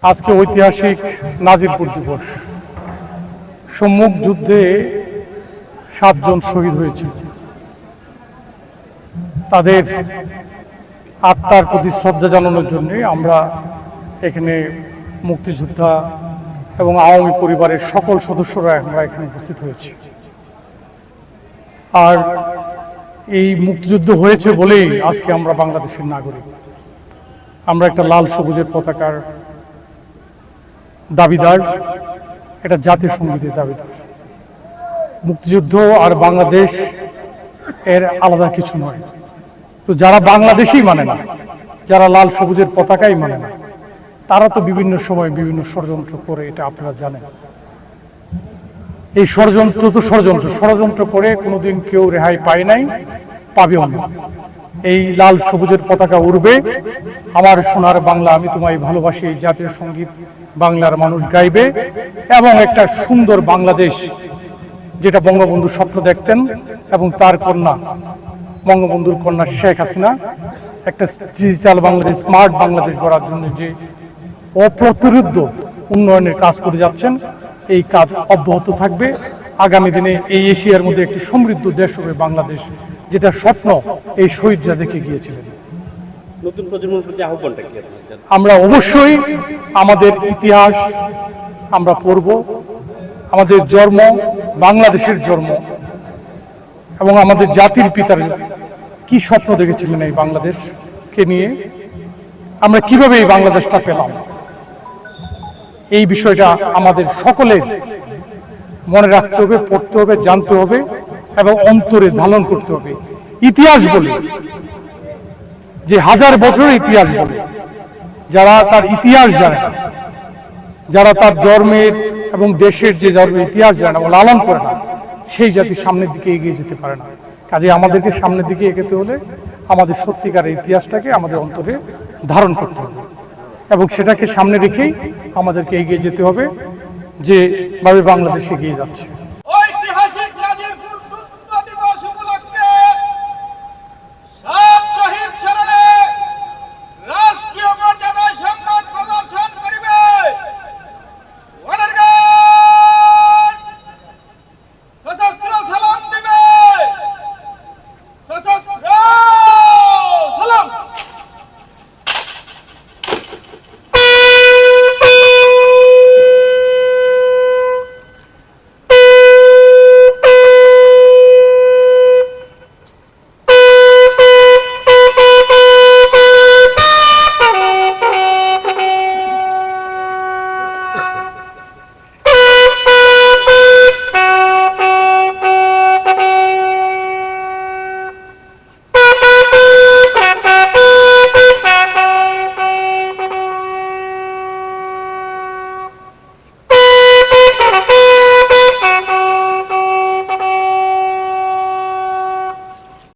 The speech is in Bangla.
আজকে ঐতিহাসিক নাজিরপুর দিবস। সম্মুখ যুদ্ধে 7 জন শহীদ হয়েছিল। তাদের আত্মার প্রতি শ্রদ্ধা জানানোর জন্য আমরা এখানে মুক্তিযোদ্ধা এবং আওয়ামী পরিবারের সকল সদস্যরা আমরা এখানে উপস্থিত হয়েছি। আর এই মুক্তিযুদ্ধ হয়েছে বলেই আজকে আমরা বাংলাদেশের নাগরিক। আমরা একটা লাল সবুজের পতাকার দাবিদার, এটা জাতীয় সঙ্গীতের দাবিদার। মুক্তিযুদ্ধ আর বাংলাদেশ এর আলাদা কিছু নয়। তো যারা বাংলাদেশই মানে না, যারা লাল সবুজের পতাকাই মানে না, তারা তো বিভিন্ন সময় বিভিন্ন ষড়যন্ত্র করে, এটা আপনারা জানেন। এই ষড়যন্ত্র তো ষড়যন্ত্র করে কোনোদিন কেউ রেহাই পায় নাই, পাবেও না। এই লাল সবুজের পতাকা উড়বে, আমার সোনার বাংলা আমি তোমায় ভালোবাসি, এই জাতীয় সঙ্গীত বাংলার মানুষ গাইবে, এবং একটা সুন্দর বাংলাদেশ, যেটা বঙ্গবন্ধু স্বপ্ন দেখতেন এবং তার কন্যা বঙ্গবন্ধুর কন্যা শেখ হাসিনা একটা ডিজিটাল বাংলাদেশ, স্মার্ট বাংলাদেশ গড়ার জন্য যে অপ্রতিরোধ্য উন্নয়নের কাজ করে যাচ্ছেন, এই কাজ অব্যাহত থাকবে। আগামী দিনে এই এশিয়ার মধ্যে একটি সমৃদ্ধ দেশ হবে বাংলাদেশ, যেটা স্বপ্ন এই শহীদরা দেখে গিয়েছিলেন। নতুন প্রজন্মের প্রতি আহ্বানটা কি? আমরা অবশ্যই আমাদের ইতিহাস আমরা পড়ব, আমাদের জন্ম বাংলাদেশের জন্ম, এবং আমাদের জাতির পিতার কি স্বপ্ন দেখেছিলেন এই বাংলাদেশকে নিয়ে, আমরা কিভাবে এই বাংলাদেশটা পেলাম, এই বিষয়টা আমাদের সকলের মনে রাখতে হবে, পড়তে হবে, জানতে হবে এবং অন্তরে ধারণ করতে হবে। ইতিহাস বলে যে 1000 বছরের ইতিহাস বলে, যারা তার ইতিহাস জানে না, যারা তার জন্মের এবং দেশের যে জন্মের ইতিহাস জানে না, লালন করে না, সেই জাতি সামনের দিকে এগিয়ে যেতে পারে না। কাজে আমাদেরকে সামনের দিকে এগোতে হলে আমাদের সত্যিকারের ইতিহাসটাকে আমাদের অন্তরে ধারণ করতে হবে, এবং সেটাকে সামনে রেখেই আমাদেরকে এগিয়ে যেতে হবে, যেভাবে বাংলাদেশ এগিয়ে যাচ্ছে।